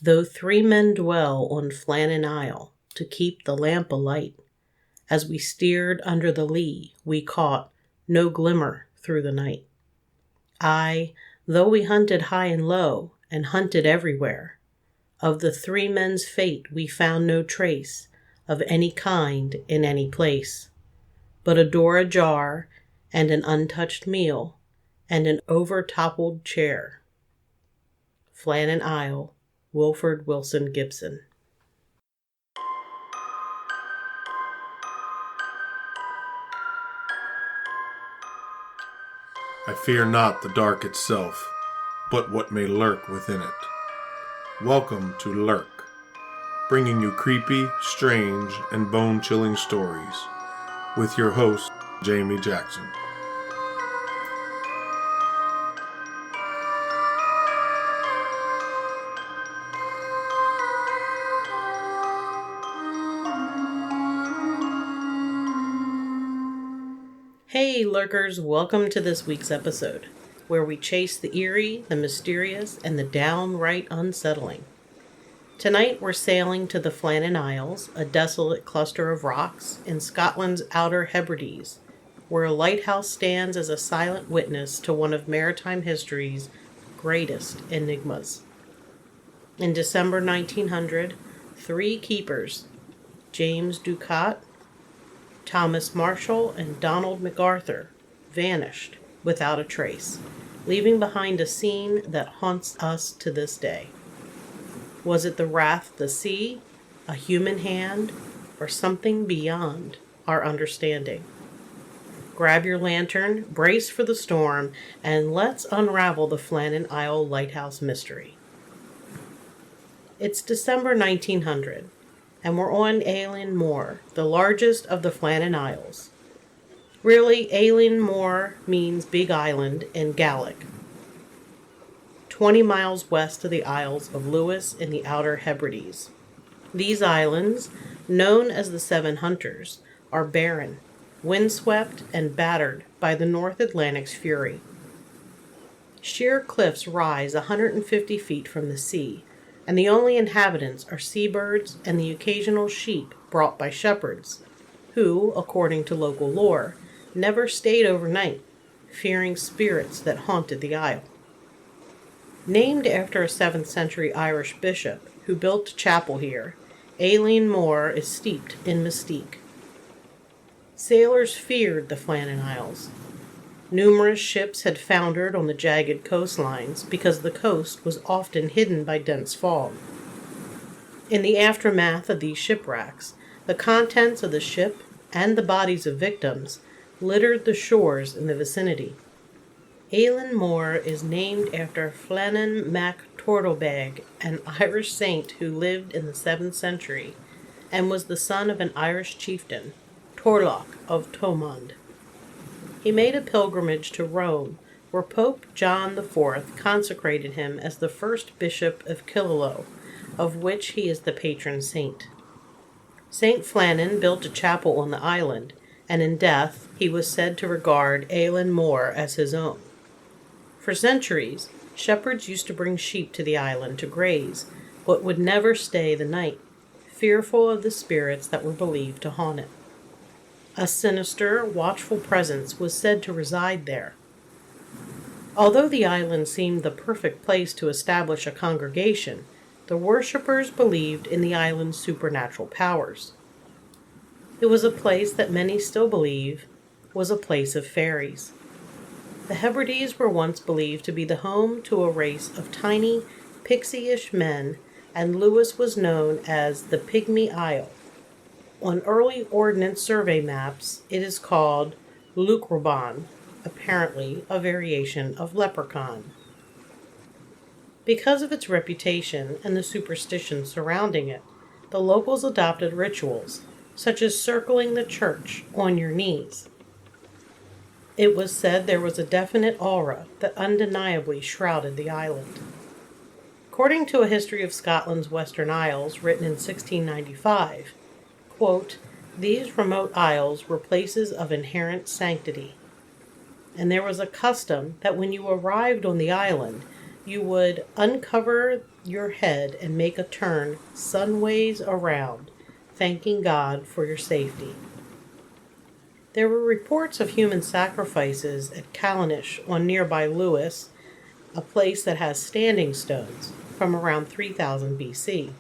Though 3 men dwell on Flannan Isle to keep the lamp alight, as we steered under the lee, we caught no glimmer through the night. Aye, though we hunted high and low, and hunted everywhere, of the 3 men's fate we found no trace of any kind in any place, but a door ajar, and an untouched meal, and an over-toppled chair. Flannan Isle, Wilford Wilson Gibson. I fear not the dark itself, but what may lurk within it. Welcome to Lurk, bringing you creepy, strange, and bone-chilling stories, with your host, Jamie Jackson. Hey lurkers, welcome to this week's episode, where we chase the eerie, the mysterious, and the downright unsettling. Tonight we're sailing to the Flannan Isles, a desolate cluster of rocks in Scotland's Outer Hebrides, where a lighthouse stands as a silent witness to one of maritime history's greatest enigmas. In December 1900, 3 keepers, James Ducat, Thomas Marshall, and Donald MacArthur, vanished without a trace, leaving behind a scene that haunts us to this day. Was it the wrath of the sea, a human hand, or something beyond our understanding? Grab your lantern, brace for the storm, and let's unravel the Flannan Isle Lighthouse mystery. It's December 1900. And we're on Eilean Moor, the largest of the Flannan Isles. Really, Eilean Moor means Big Island in Gaelic, 20 miles west of the Isles of Lewis in the Outer Hebrides. These islands, known as the Seven Hunters, are barren, windswept, and battered by the North Atlantic's fury. Sheer cliffs rise 150 feet from the sea, and the only inhabitants are seabirds and the occasional sheep brought by shepherds, who, according to local lore, never stayed overnight, fearing spirits that haunted the isle. Named after a 7th century Irish bishop who built a chapel here, Eilean Moor is steeped in mystique. Sailors feared the Flannan Isles. Numerous ships had foundered on the jagged coastlines because the coast was often hidden by dense fog. In the aftermath of these shipwrecks, the contents of the ship and the bodies of victims littered the shores in the vicinity. Eilean Moor is named after Flannan Mac Tortlebeg, an Irish saint who lived in the 7th century and was the son of an Irish chieftain, Torloch of Thomond. He made a pilgrimage to Rome, where Pope John IV consecrated him as the first bishop of Killaloe, of which he is the patron saint. Saint Flannan built a chapel on the island, and in death he was said to regard Eilean Moor as his own. For centuries, shepherds used to bring sheep to the island to graze, but would never stay the night, fearful of the spirits that were believed to haunt it. A sinister, watchful presence was said to reside there. Although the island seemed the perfect place to establish a congregation, the worshippers believed in the island's supernatural powers. It was a place that many still believe was a place of fairies. The Hebrides were once believed to be the home to a race of tiny, pixie-ish men, and Lewis was known as the Pygmy Isle. On early Ordnance Survey maps, it is called Lucroban, apparently a variation of leprechaun. Because of its reputation and the superstition surrounding it, the locals adopted rituals, such as circling the church on your knees. It was said there was a definite aura that undeniably shrouded the island. According to a history of Scotland's Western Isles written in 1695, quote, "These remote isles were places of inherent sanctity, and there was a custom that when you arrived on the island, You would uncover your head and make a turn sunways around, thanking God for your safety. There were reports of human sacrifices at Callanish on nearby Lewis, a place that has standing stones, from around 3000 BC.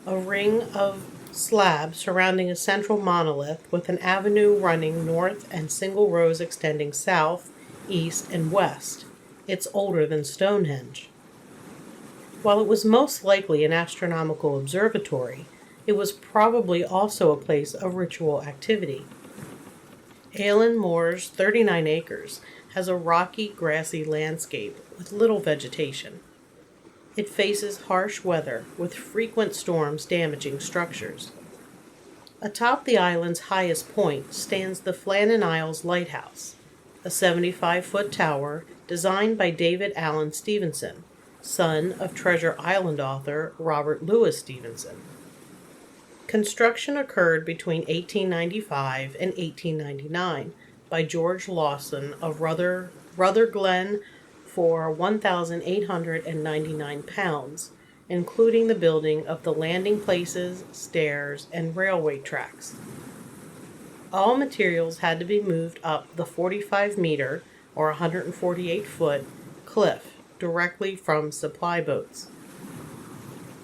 A ring of slabs surrounding a central monolith with an avenue running north and single rows extending south, east, and west. It's older than Stonehenge. While it was most likely an astronomical observatory, it was probably also a place of ritual activity. Aylin Moor's 39 acres has a rocky, grassy landscape with little vegetation. It faces harsh weather with frequent storms damaging structures. Atop the island's highest point stands the Flannan Isles Lighthouse, a 75-foot tower designed by David Allen Stevenson, son of Treasure Island author Robert Louis Stevenson. Construction occurred between 1895 and 1899 by George Lawson of Rutherglen for £1,899, including the building of the landing places, stairs, and railway tracks. All materials had to be moved up the 45-meter or 148-foot cliff directly from supply boats.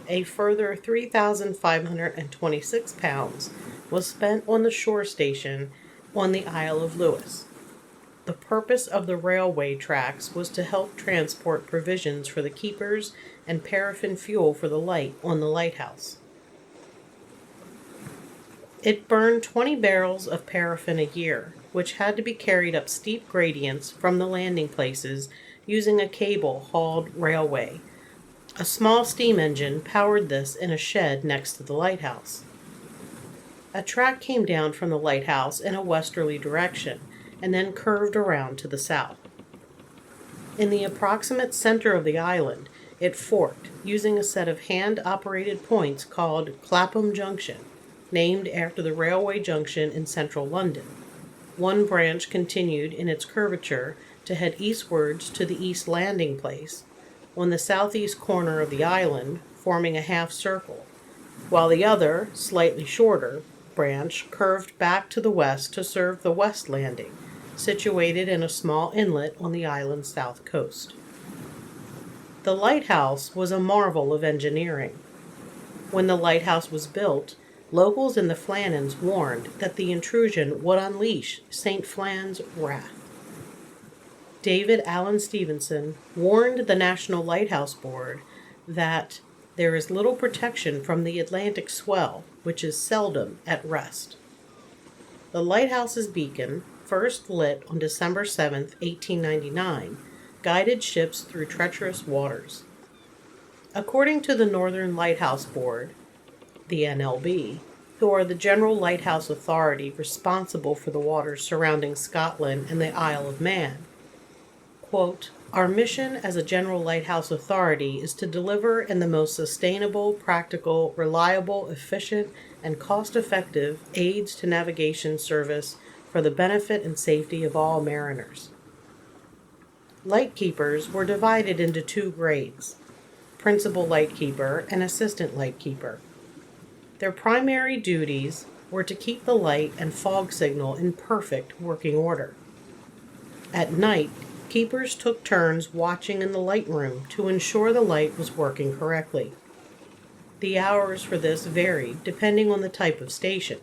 A further 3,526 pounds was spent on the shore station on the Isle of Lewis. The purpose of the railway tracks was to help transport provisions for the keepers and paraffin fuel for the light on the lighthouse. It burned 20 barrels of paraffin a year, which had to be carried up steep gradients from the landing places using a cable hauled railway. A small steam engine powered this in a shed next to the lighthouse. A track came down from the lighthouse in a westerly direction and then curved around to the south. In the approximate center of the island, it forked using a set of hand-operated points called Clapham Junction, named after the railway junction in central London. One branch continued in its curvature to head eastwards to the East Landing Place, on the southeast corner of the island, forming a half circle, while the other, slightly shorter, branch curved back to the west to serve the West Landing, situated in a small inlet on the island's south coast. The lighthouse was a marvel of engineering. When the lighthouse was built, locals in the Flannans warned that the intrusion would unleash St. Flan's wrath. David Allen Stevenson warned the National Lighthouse Board that there is little protection from the Atlantic swell, which is seldom at rest. The lighthouse's beacon, first lit on December 7, 1899, guided ships through treacherous waters. According to the Northern Lighthouse Board, the NLB, who are the general lighthouse authority responsible for the waters surrounding Scotland and the Isle of Man, quote, "Our mission as a general lighthouse authority is to deliver in the most sustainable, practical, reliable, efficient, and cost-effective aids to navigation service for the benefit and safety of all mariners." Lightkeepers were divided into two grades, principal lightkeeper and assistant lightkeeper. Their primary duties were to keep the light and fog signal in perfect working order. At night, keepers took turns watching in the light room to ensure the light was working correctly. The hours for this varied depending on the type of station.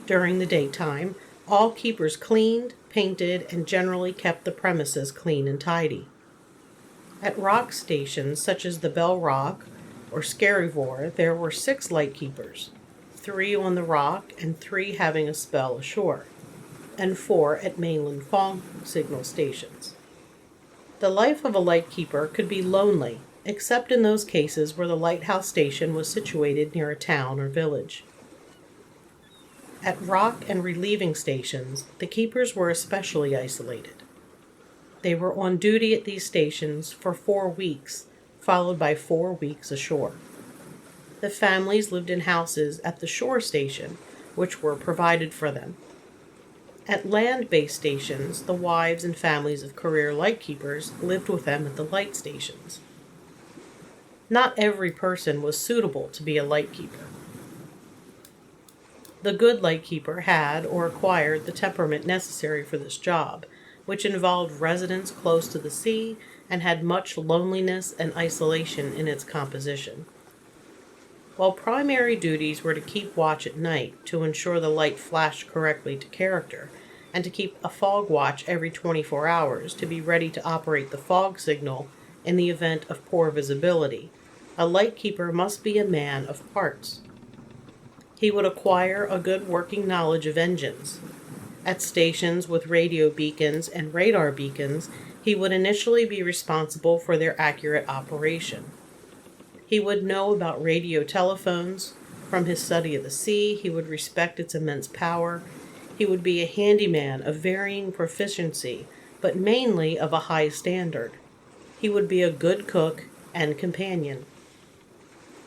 During the daytime, all keepers cleaned, painted, and generally kept the premises clean and tidy. At rock stations such as the Bell Rock or Skerryvore, there were 6 lightkeepers, 3 on the rock and 3 having a spell ashore, and 4 at mainland fog signal stations. The life of a lightkeeper could be lonely, except in those cases where the lighthouse station was situated near a town or village. At rock and relieving stations, the keepers were especially isolated. They were on duty at these stations for 4 weeks, followed by 4 weeks ashore. The families lived in houses at the shore station, which were provided for them. At land-based stations, the wives and families of career lightkeepers lived with them at the light stations. Not every person was suitable to be a lightkeeper. The good lightkeeper had or acquired the temperament necessary for this job, which involved residence close to the sea and had much loneliness and isolation in its composition. While primary duties were to keep watch at night to ensure the light flashed correctly to character, and to keep a fog watch every 24 hours to be ready to operate the fog signal in the event of poor visibility, a lightkeeper must be a man of parts. He would acquire a good working knowledge of engines. At stations with radio beacons and radar beacons, he would initially be responsible for their accurate operation. He would know about radio telephones. From his study of the sea, he would respect its immense power. He would be a handyman of varying proficiency, but mainly of a high standard. He would be a good cook and companion.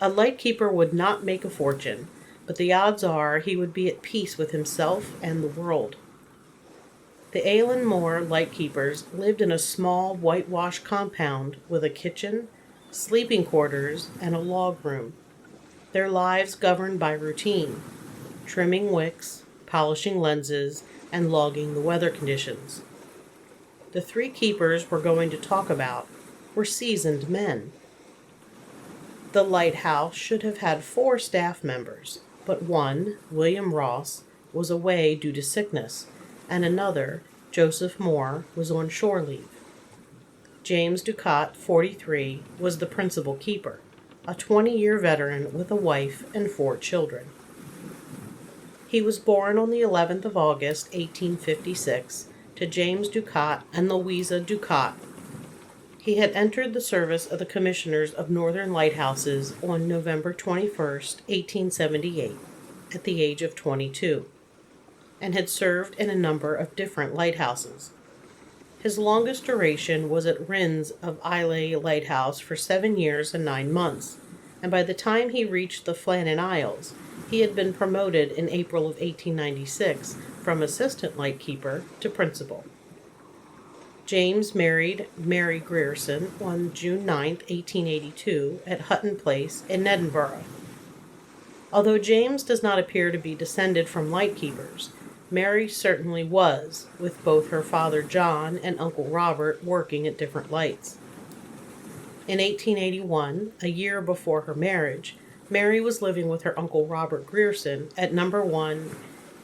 A lightkeeper would not make a fortune, but the odds are he would be at peace with himself and the world. The Eilean Mor lightkeepers lived in a small whitewashed compound with a kitchen, sleeping quarters, and a log room. Their lives governed by routine, trimming wicks, polishing lenses, and logging the weather conditions. The three keepers we're going to talk about were seasoned men. The lighthouse should have had 4 staff members, but one, William Ross, was away due to sickness, and another, Joseph Moore, was on shore leave. James Ducat, 43, was the principal keeper, a 20-year veteran with a wife and 4 children. He was born on the 11th of August, 1856, to James Ducat and Louisa Ducat. He had entered the service of the Commissioners of Northern Lighthouses on November 21, 1878, at the age of 22, and had served in a number of different lighthouses. His longest duration was at Rhinns of Isle Lighthouse for 7 years and 9 months, and by the time he reached the Flannan Isles, he had been promoted in April of 1896 from assistant lightkeeper to principal. James married Mary Grierson on June 9, 1882, at Hutton Place in Edinburgh. Although James does not appear to be descended from lightkeepers, Mary certainly was, with both her father John and Uncle Robert working at different lights. In 1881, a year before her marriage, Mary was living with her Uncle Robert Grierson at number 1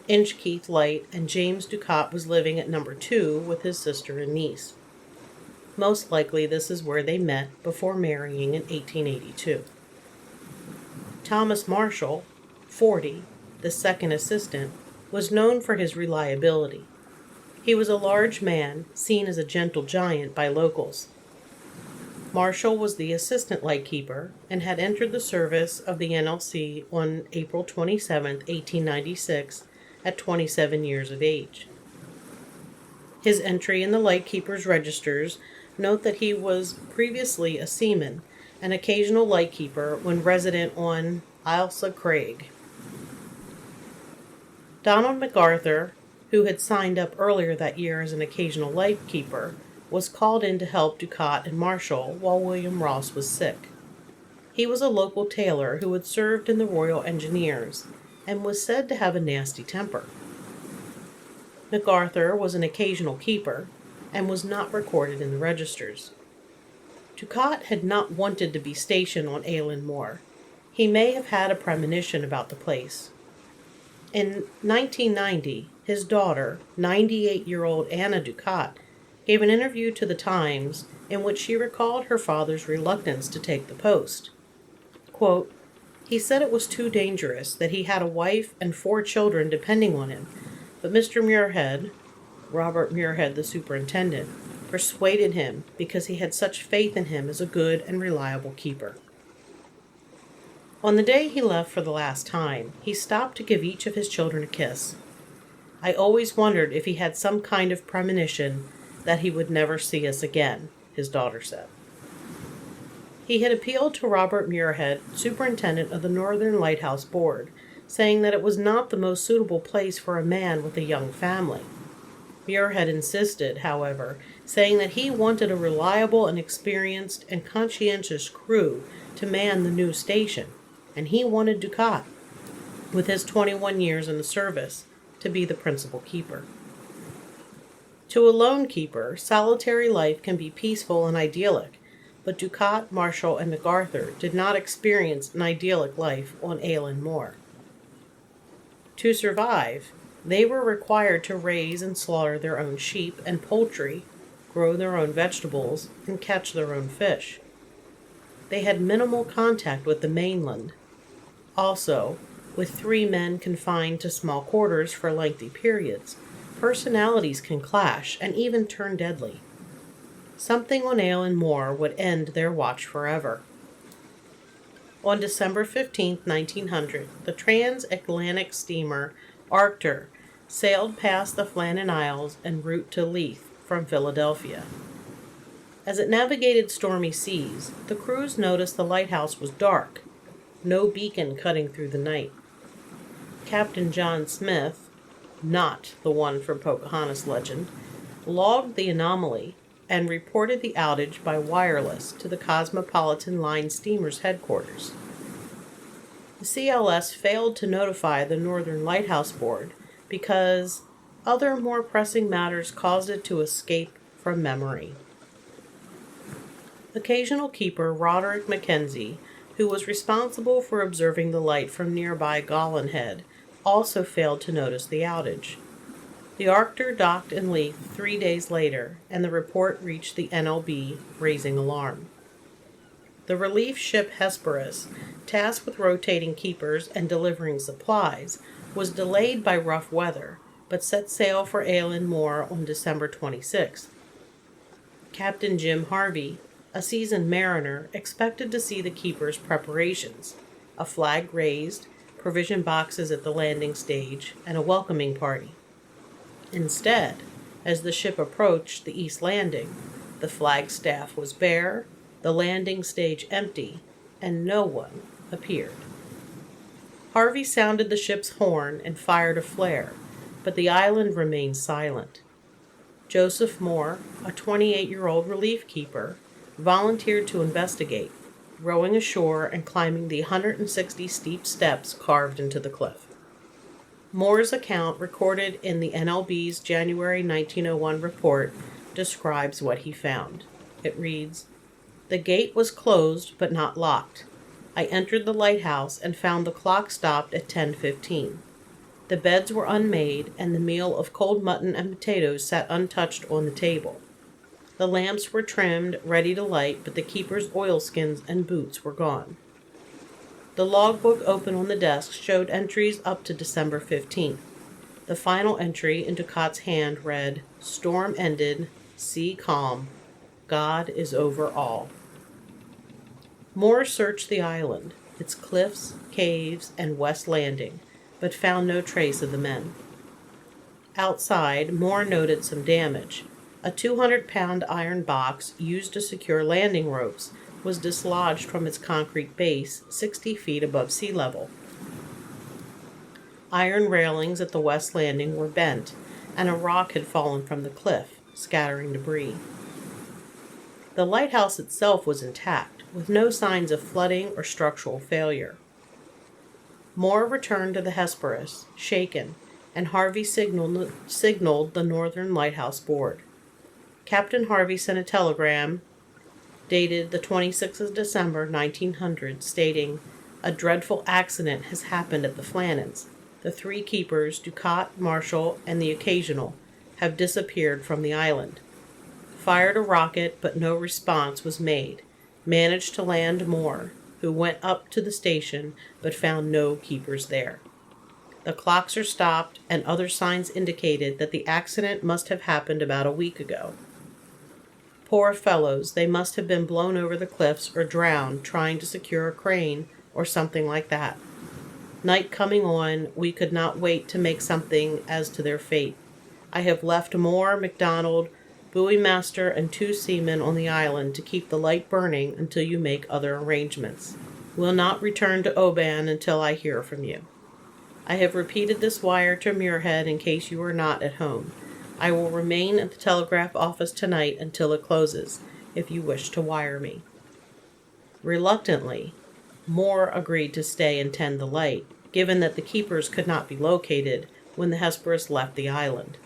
Inchkeith Light, and James Ducat was living at number 2 with his sister and niece. Most likely this is where they met before marrying in 1882. Thomas Marshall, 40, the second assistant, was known for his reliability. He was a large man, seen as a gentle giant by locals. Marshall was the assistant lightkeeper and had entered the service of the NLC on April 27, 1896, at 27 years of age. His entry in the lightkeeper's registers note that he was previously a seaman, an occasional lightkeeper when resident on Ailsa Craig. Donald MacArthur, who had signed up earlier that year as an occasional lightkeeper, was called in to help Ducat and Marshall while William Ross was sick. He was a local tailor who had served in the Royal Engineers and was said to have a nasty temper. MacArthur was an occasional keeper and was not recorded in the registers. Ducat had not wanted to be stationed on Eilean Mor. He may have had a premonition about the place. In 1990, his daughter, 98-year-old Anna Ducat, gave an interview to the Times in which she recalled her father's reluctance to take the post. Quote, "He said it was too dangerous, that he had a wife and 4 children depending on him, but Mr. Muirhead," Robert Muirhead, the superintendent, "persuaded him because he had such faith in him as a good and reliable keeper." On the day he left for the last time, he stopped to give each of his children a kiss. "I always wondered if he had some kind of premonition that he would never see us again," his daughter said. He had appealed to Robert Muirhead, superintendent of the Northern Lighthouse Board, saying that it was not the most suitable place for a man with a young family. Muirhead insisted, however, saying that he wanted a reliable and experienced and conscientious crew to man the new station, and he wanted Ducat, with his 21 years in the service, to be the principal keeper. To a lone keeper, solitary life can be peaceful and idyllic, but Ducat, Marshall, and MacArthur did not experience an idyllic life on Eilean Moor. To survive, they were required to raise and slaughter their own sheep and poultry, grow their own vegetables, and catch their own fish. They had minimal contact with the mainland. Also, with 3 men confined to small quarters for lengthy periods, personalities can clash and even turn deadly. Something on Eilean Moor would end their watch forever. On December 15, 1900, the transatlantic steamer Arctur sailed past the Flannan Isles en route to Leith from Philadelphia. As it navigated stormy seas, the crews noticed the lighthouse was dark, no beacon cutting through the night. Captain John Smith, not the one from Pocahontas legend, logged the anomaly and reported the outage by wireless to the Cosmopolitan Line steamer's headquarters. The CLS failed to notify the Northern Lighthouse Board because other more pressing matters caused it to escape from memory. Occasional keeper Roderick Mackenzie, who was responsible for observing the light from nearby Gollin Head, also failed to notice the outage. The Arctur docked in Leith 3 days later, and the report reached the NLB, raising alarm. The relief ship Hesperus, tasked with rotating keepers and delivering supplies, was delayed by rough weather, but set sail for Eilean Moor on December 26th. Captain Jim Harvey, a seasoned mariner, expected to see the keeper's preparations, a flag raised, provision boxes at the landing stage, and a welcoming party. Instead, as the ship approached the east landing, the flagstaff was bare, the landing stage empty, and no one appeared. Harvey sounded the ship's horn and fired a flare, but the island remained silent. Joseph Moore, a 28-year-old relief keeper, volunteered to investigate, rowing ashore and climbing the 160 steep steps carved into the cliff. Moore's account, recorded in the NLB's January 1901 report, describes what he found. It reads, "The gate was closed but not locked. I entered the lighthouse and found the clock stopped at 10:15. The beds were unmade and the meal of cold mutton and potatoes sat untouched on the table. The lamps were trimmed, ready to light, but the keeper's oilskins and boots were gone." The logbook open on the desk showed entries up to December 15th. The final entry in Ducat's hand read, "Storm ended, sea calm, God is over all." Moore searched the island, its cliffs, caves, and west landing, but found no trace of the men. Outside, Moore noted some damage. A 200-pound iron box used to secure landing ropes was dislodged from its concrete base 60 feet above sea level. Iron railings at the west landing were bent, and a rock had fallen from the cliff, scattering debris. The lighthouse itself was intact, with no signs of flooding or structural failure. Moore returned to the Hesperus, shaken, and Harvey signaled the Northern Lighthouse Board. Captain Harvey sent a telegram dated the 26th of December, 1900, stating, "A dreadful accident has happened at the Flannans. The 3 keepers, Ducat, Marshall, and the Occasional, have disappeared from the island. Fired a rocket, but no response was made. Managed to land Moore, who went up to the station, but found no keepers there. The clocks are stopped, and other signs indicated that the accident must have happened about a week ago. Poor fellows, they must have been blown over the cliffs or drowned trying to secure a crane or something like that. Night coming on, we could not wait to make something as to their fate. I have left Moore, MacDonald, buoy master, and 2 seamen on the island to keep the light burning until you make other arrangements. Will not return to Oban until I hear from you. I have repeated this wire to Muirhead in case you are not at home. I will remain at the telegraph office tonight until it closes, if you wish to wire me." Reluctantly, Moore agreed to stay and tend the light, given that the keepers could not be located when the Hesperus left the island.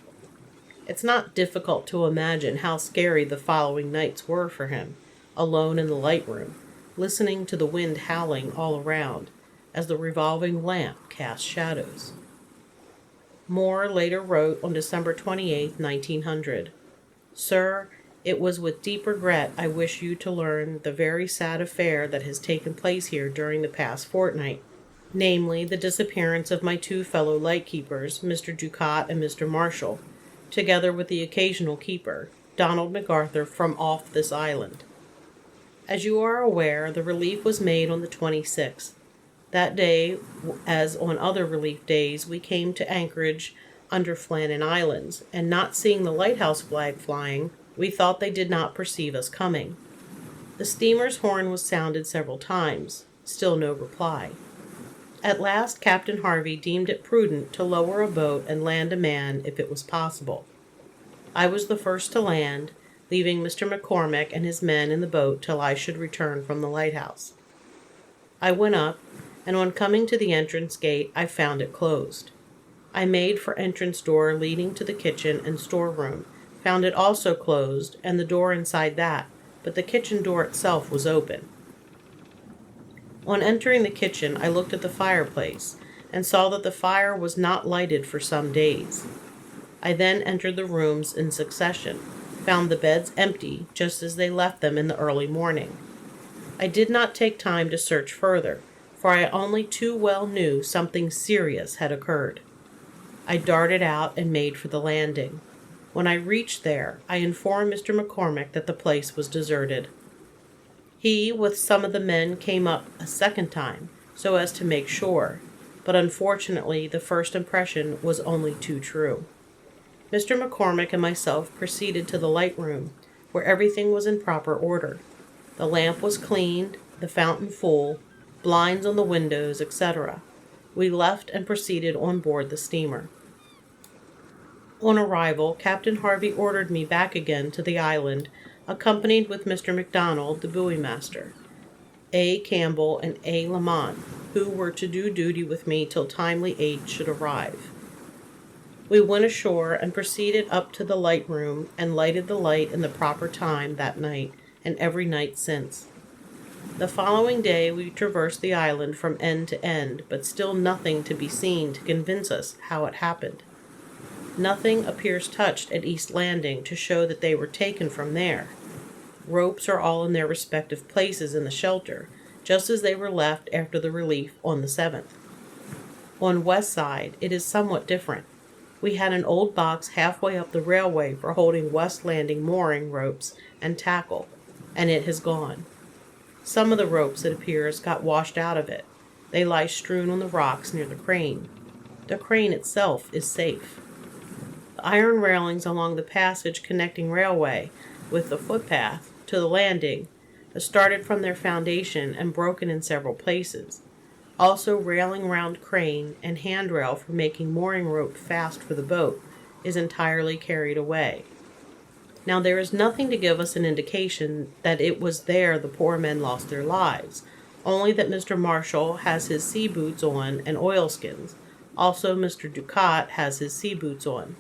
It's not difficult to imagine how scary the following nights were for him, alone in the light room, listening to the wind howling all around as the revolving lamp cast shadows. Moore later wrote on December 28, 1900, "Sir, it was with deep regret I wish you to learn the very sad affair that has taken place here during the past fortnight, namely the disappearance of my two fellow lightkeepers, Mr. Ducat and Mr. Marshall, together with the occasional keeper, Donald MacArthur, from off this island. As you are aware, the relief was made on the 26th. That day, as on other relief days, we came to anchorage under Flannan Isles, and not seeing the lighthouse flag flying, we thought they did not perceive us coming. The steamer's horn was sounded several times, still no reply. At last Captain Harvey deemed it prudent to lower a boat and land a man if it was possible. I was the first to land, leaving Mr. McCormick and his men in the boat till I should return from the lighthouse. I went up, and on coming to the entrance gate I found it closed. I made for entrance door leading to the kitchen and storeroom, found it also closed, and the door inside that, but the kitchen door itself was open. On entering the kitchen, I looked at the fireplace, and saw that the fire was not lighted for some days. I then entered the rooms in succession, found the beds empty, just as they left them in the early morning. I did not take time to search further, for I only too well knew something serious had occurred. I darted out and made for the landing. When I reached there, I informed Mr. McCormick that the place was deserted. He, with some of the men, came up a second time, so as to make sure, but unfortunately the first impression was only too true. Mr. McCormick and myself proceeded to the light room, where everything was in proper order. The lamp was cleaned, the fountain full, blinds on the windows, etc. We left and proceeded on board the steamer. On arrival, Captain Harvey ordered me back again to the island, accompanied with Mr. McDonald, the buoy master, A. Campbell, and A. Lamont, who were to do duty with me till timely aid should arrive. We went ashore and proceeded up to the light room and lighted the light in the proper time that night and every night since. The following day we traversed the island from end to end, but still nothing to be seen to convince us how it happened. Nothing appears touched at East Landing to show that they were taken from there. Ropes are all in their respective places in the shelter, just as they were left after the relief on the 7th. On West Side, it is somewhat different. We had an old box halfway up the railway for holding West Landing mooring ropes and tackle, and it has gone. Some of the ropes, it appears, got washed out of it. They lie strewn on the rocks near the crane. The crane itself is safe. The iron railings along the passage connecting railway with the footpath to the landing have started from their foundation and broken in several places. Also, railing round crane and handrail for making mooring rope fast for the boat is entirely carried away. Now, there is nothing to give us an indication that it was there the poor men lost their lives, only that Mr. Marshall has his sea boots on and oilskins. Also, Mr. Ducat has his sea boots on.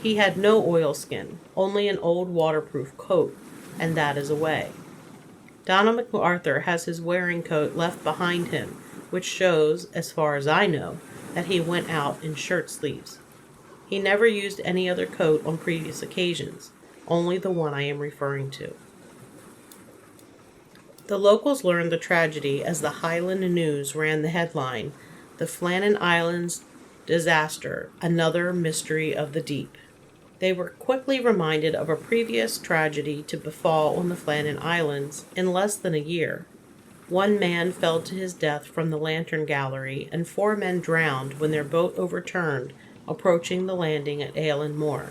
He had no oilskin, only an old waterproof coat, and that is away. Donald MacArthur has his wearing coat left behind him, which shows, as far as I know, that he went out in shirt sleeves. He never used any other coat on previous occasions, only the one I am referring to. The locals learned the tragedy as the Highland News ran the headline, "The Flannan Isles Disaster, Another Mystery of the Deep." They were quickly reminded of a previous tragedy to befall on the Flannan Islands in less than a year. One man fell to his death from the lantern gallery, and 4 men drowned when their boat overturned approaching the landing at Eilean Mor.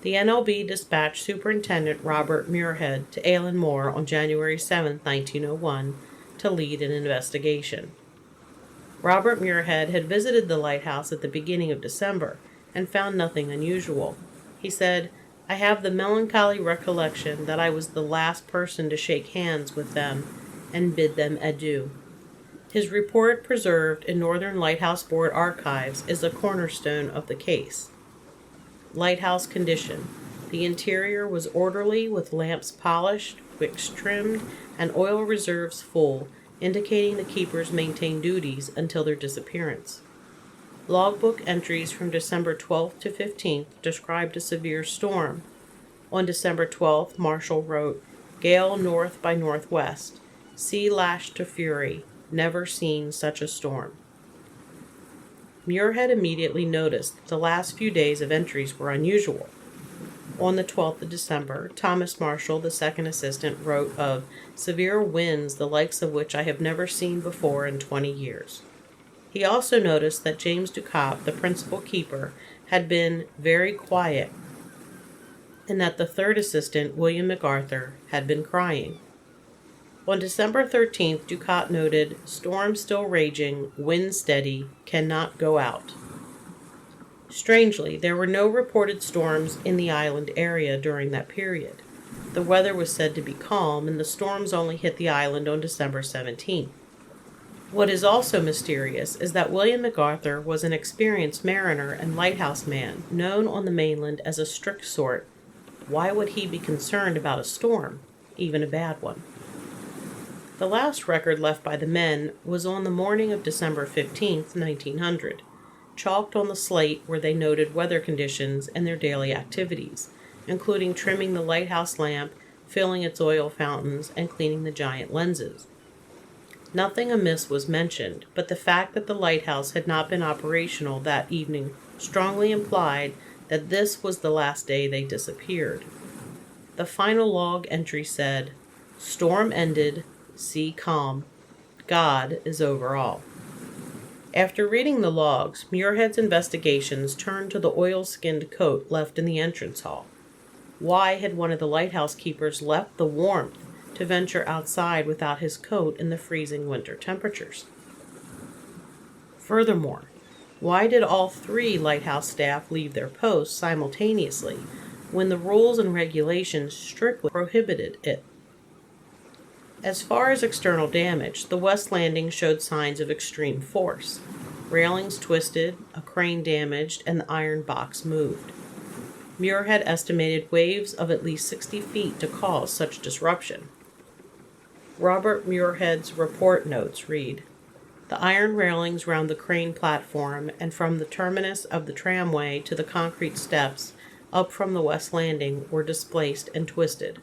The NLB dispatched Superintendent Robert Muirhead to Eilean Mor on January 7, 1901, to lead an investigation. Robert Muirhead had visited the lighthouse at the beginning of December and found nothing unusual. He said, "I have the melancholy recollection that I was the last person to shake hands with them and bid them adieu." His report, preserved in Northern Lighthouse Board archives, is a cornerstone of the case. Lighthouse condition. The interior was orderly, with lamps polished, wicks trimmed, and oil reserves full, indicating the keepers maintained duties until their disappearance. Logbook entries from December 12th to 15th described a severe storm. On December 12th, Marshall wrote, "Gale north by northwest. Sea lashed to fury. Never seen such a storm." Muirhead immediately noticed that the last few days of entries were unusual. On the 12th of December, Thomas Marshall, the second assistant, wrote of "severe winds, the likes of which I have never seen before in 20 years." He also noticed that James Ducat, the principal keeper, had been very quiet, and that the third assistant, William MacArthur, had been crying. On December 13th, Ducat noted, "Storm still raging, wind steady, cannot go out." Strangely, there were no reported storms in the island area during that period. The weather was said to be calm, and the storms only hit the island on December 17th. What is also mysterious is that William MacArthur was an experienced mariner and lighthouse man, known on the mainland as a strict sort. Why would he be concerned about a storm, even a bad one? The last record left by the men was on the morning of December 15th, 1900, chalked on the slate where they noted weather conditions and their daily activities, including trimming the lighthouse lamp, filling its oil fountains, and cleaning the giant lenses. Nothing amiss was mentioned, but the fact that the lighthouse had not been operational that evening strongly implied that this was the last day they disappeared. The final log entry said, "Storm ended, sea calm. God is over all." After reading the logs, Muirhead's investigations turned to the oil-skinned coat left in the entrance hall. Why had one of the lighthouse keepers left the warmth to venture outside without his coat in the freezing winter temperatures? Furthermore, why did all three lighthouse staff leave their posts simultaneously when the rules and regulations strictly prohibited it? As far as external damage, the west landing showed signs of extreme force. Railings twisted, a crane damaged, and the iron box moved. Muirhead estimated waves of at least 60 feet to cause such disruption. Robert Muirhead's report notes read, "The iron railings round the crane platform and from the terminus of the tramway to the concrete steps up from the west landing were displaced and twisted.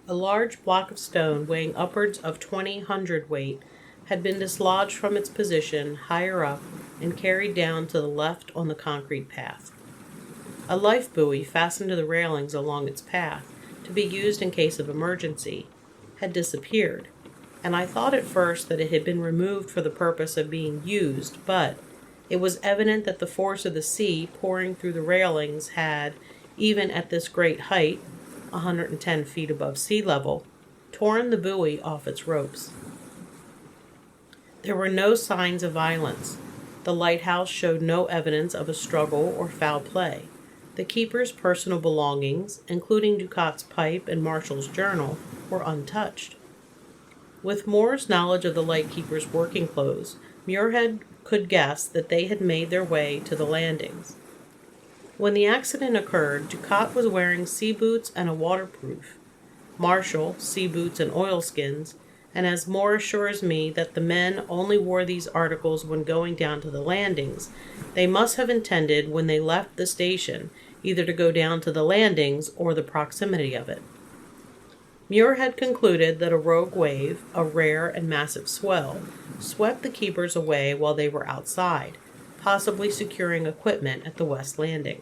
A large block of stone weighing upwards of 20 hundredweight had been dislodged from its position higher up and carried down to the left on the concrete path. A life buoy fastened to the railings along its path, to be used in case of emergency, had disappeared, and I thought at first that it had been removed for the purpose of being used, but it was evident that the force of the sea pouring through the railings had, even at this great height, 110 feet above sea level, torn the buoy off its ropes. There were no signs of violence. The lighthouse showed no evidence of a struggle or foul play. The keeper's personal belongings, including Ducat's pipe and Marshall's journal, were untouched. With Moore's knowledge of the lightkeeper's working clothes, Muirhead could guess that they had made their way to the landings. When the accident occurred, Ducat was wearing sea boots and a waterproof, Marshall sea boots and oilskins, and as Moore assures me that the men only wore these articles when going down to the landings, they must have intended when they left the station either to go down to the landings or the proximity of it. Muirhead concluded that a rogue wave, a rare and massive swell, swept the keepers away while they were outside, possibly securing equipment at the west landing.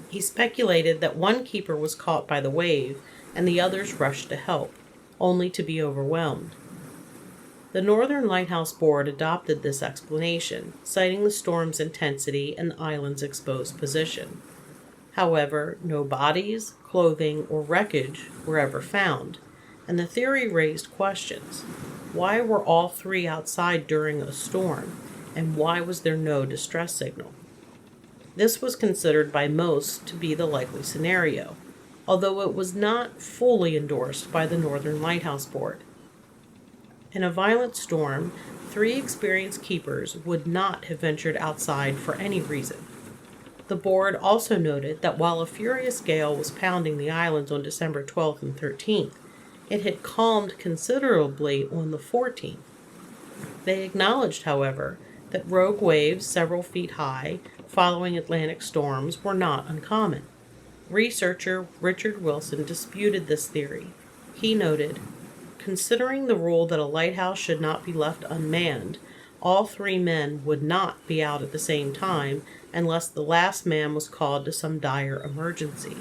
He speculated that one keeper was caught by the wave and the others rushed to help, only to be overwhelmed. The Northern Lighthouse Board adopted this explanation, citing the storm's intensity and the island's exposed position. However, no bodies, clothing, or wreckage were ever found, and the theory raised questions. Why were all three outside during a storm, and why was there no distress signal? This was considered by most to be the likely scenario, although it was not fully endorsed by the Northern Lighthouse Board. In a violent storm, 3 experienced keepers would not have ventured outside for any reason. The board also noted that while a furious gale was pounding the islands on December 12th and 13th, it had calmed considerably on the 14th. They acknowledged, however, that rogue waves several feet high following Atlantic storms were not uncommon. Researcher Richard Wilson disputed this theory. He noted, "Considering the rule that a lighthouse should not be left unmanned, all 3 men would not be out at the same time unless the last man was called to some dire emergency."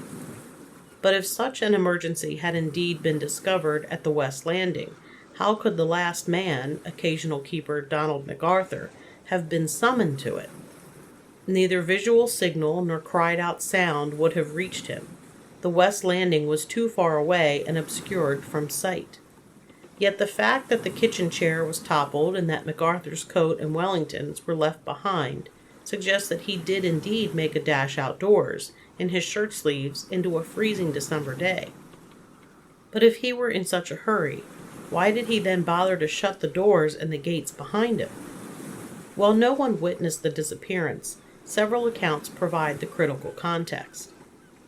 But if such an emergency had indeed been discovered at the West Landing, how could the last man, occasional keeper Donald MacArthur, have been summoned to it? Neither visual signal nor cried out sound would have reached him. The West Landing was too far away and obscured from sight. Yet the fact that the kitchen chair was toppled and that MacArthur's coat and Wellingtons were left behind suggests that he did indeed make a dash outdoors, in his shirt sleeves, into a freezing December day. But if he were in such a hurry, why did he then bother to shut the doors and the gates behind him? While no one witnessed the disappearance, several accounts provide the critical context.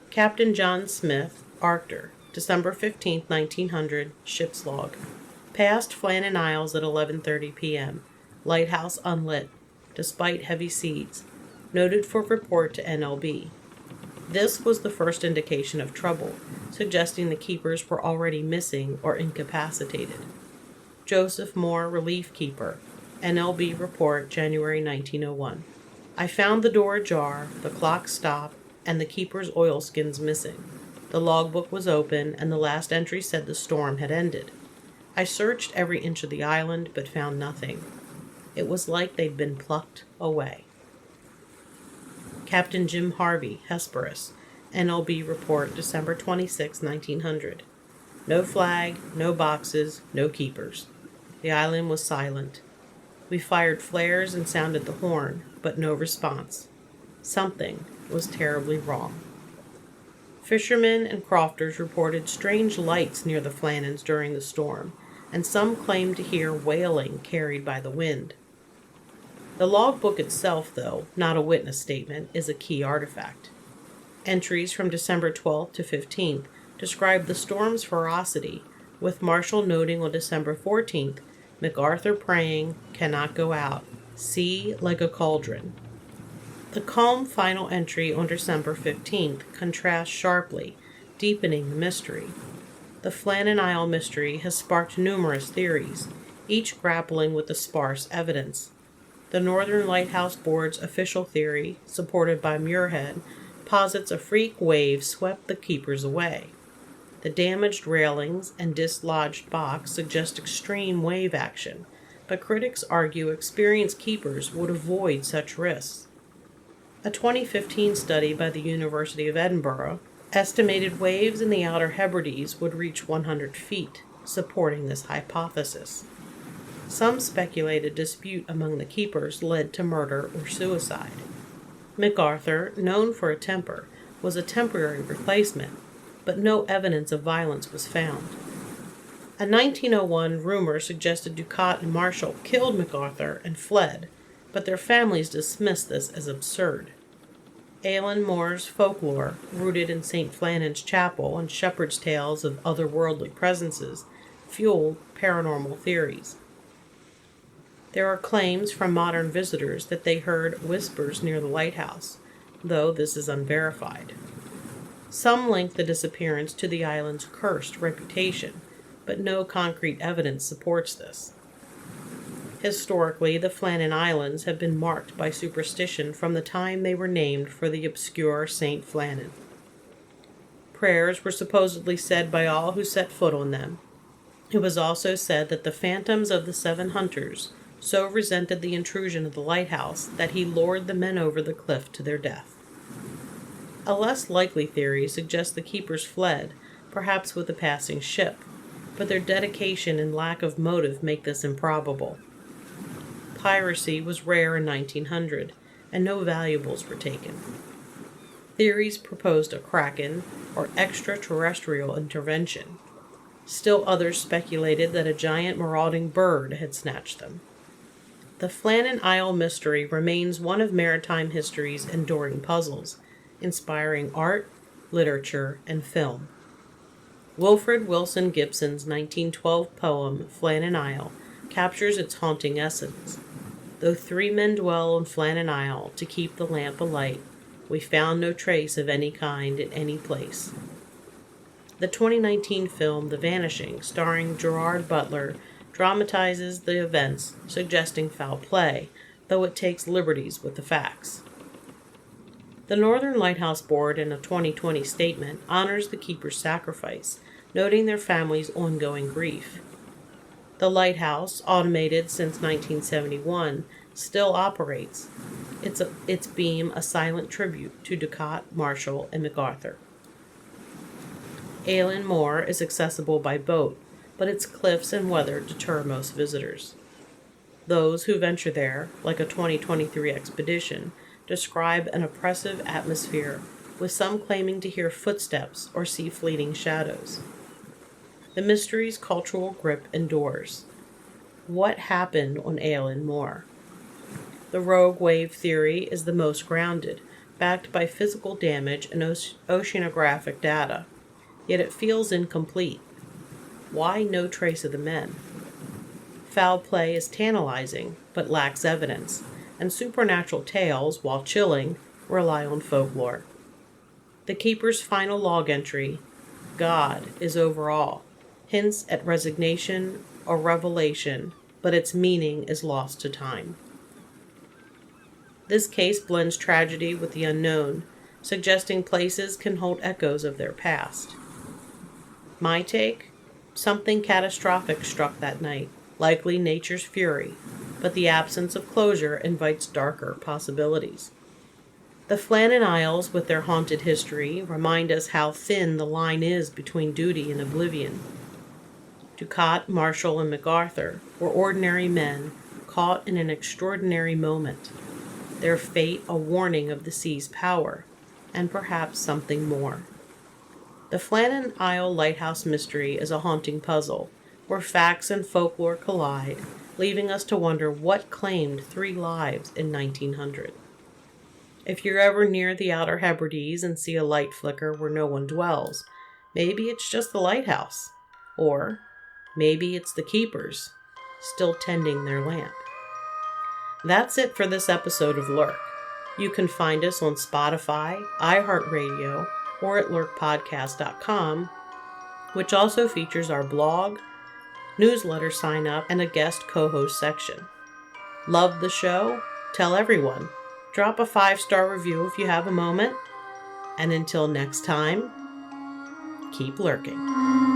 Captain John Smith, Arctur, December 15, 1900, ship's log. Passed Flannan Isles at 11:30 p.m. Lighthouse unlit, despite heavy seas. Noted for report to NLB. This was the first indication of trouble, suggesting the keepers were already missing or incapacitated. Joseph Moore, relief keeper. NLB report, January 1901. I found the door ajar, the clock stopped, and the keeper's oilskins missing. The logbook was open, and the last entry said the storm had ended. I searched every inch of the island, but found nothing. It was like they'd been plucked away. Captain Jim Harvey, Hesperus. NLB report, December 26, 1900. No flag, no boxes, no keepers. The island was silent. We fired flares and sounded the horn, but no response. Something was terribly wrong. Fishermen and crofters reported strange lights near the Flannans during the storm, and some claimed to hear wailing carried by the wind. The logbook itself, though not a witness statement, is a key artifact. Entries from December 12th to 15th describe the storm's ferocity, with Marshall noting on December 14th, MacArthur praying, "Cannot go out. Sea like a cauldron." The calm final entry on December 15th contrasts sharply, deepening the mystery. The Flannan Isle mystery has sparked numerous theories, each grappling with the sparse evidence. The Northern Lighthouse Board's official theory, supported by Muirhead, posits a freak wave swept the keepers away. The damaged railings and dislodged box suggest extreme wave action, but critics argue experienced keepers would avoid such risks. A 2015 study by the University of Edinburgh estimated waves in the Outer Hebrides would reach 100 feet, supporting this hypothesis. Some speculated dispute among the keepers led to murder or suicide. MacArthur, known for a temper, was a temporary replacement, but no evidence of violence was found. A 1901 rumor suggested Ducat and Marshall killed MacArthur and fled, but their families dismissed this as absurd. Alan Moore's folklore, rooted in St. Flannan's Chapel and shepherds' tales of otherworldly presences, fueled paranormal theories. There are claims from modern visitors that they heard whispers near the lighthouse, though this is unverified. Some link the disappearance to the island's cursed reputation, but no concrete evidence supports this. Historically, the Flannan Islands have been marked by superstition from the time they were named for the obscure Saint Flannan. Prayers were supposedly said by all who set foot on them. It was also said that the phantoms of the 7 hunters so resented the intrusion of the lighthouse that he lured the men over the cliff to their death. A less likely theory suggests the keepers fled, perhaps with a passing ship, but their dedication and lack of motive make this improbable. Piracy was rare in 1900, and no valuables were taken. Theories proposed a kraken or extraterrestrial intervention. Still others speculated that a giant marauding bird had snatched them. The Flannan Isle mystery remains one of maritime history's enduring puzzles, inspiring art, literature, and film. Wilfred Wilson Gibson's 1912 poem, Flannan Isle, captures its haunting essence. Though 3 men dwell on Flannan Isle to keep the lamp alight, we found no trace of any kind in any place. The 2019 film The Vanishing, starring Gerard Butler, dramatizes the events, suggesting foul play, though it takes liberties with the facts. The Northern Lighthouse Board, in a 2020 statement, honors the keeper's sacrifice, noting their family's ongoing grief. The lighthouse, automated since 1971, still operates, its beam a silent tribute to Ducat, Marshall, and MacArthur. Eilean Moor is accessible by boat, but its cliffs and weather deter most visitors. Those who venture there, like a 2023 expedition, describe an oppressive atmosphere, with some claiming to hear footsteps or see fleeting shadows. The mystery's cultural grip endures. What happened on Eilean Moor? The rogue wave theory is the most grounded, backed by physical damage and oceanographic data, yet it feels incomplete. Why no trace of the men? Foul play is tantalizing, but lacks evidence, and supernatural tales, while chilling, rely on folklore. The keeper's final log entry, God is over all, hints at resignation or revelation, but its meaning is lost to time. This case blends tragedy with the unknown, suggesting places can hold echoes of their past. My take? Something catastrophic struck that night, likely nature's fury, but the absence of closure invites darker possibilities. The Flannan Isles, with their haunted history, remind us how thin the line is between duty and oblivion. Ducat, Marshall, and MacArthur were ordinary men caught in an extraordinary moment. Their fate a warning of the sea's power, and perhaps something more. The Flannan Isle Lighthouse mystery is a haunting puzzle, where facts and folklore collide, leaving us to wonder what claimed 3 lives in 1900. If you're ever near the Outer Hebrides and see a light flicker where no one dwells, maybe it's just the lighthouse, or maybe it's the keepers, still tending their lamp. That's it for this episode of Lurk. You can find us on Spotify, iHeartRadio, or at lurkpodcast.com, which also features our blog, newsletter sign up, and a guest co-host section. Love the show? Tell everyone. Drop a 5-star review if you have a moment. And until next time, keep lurking.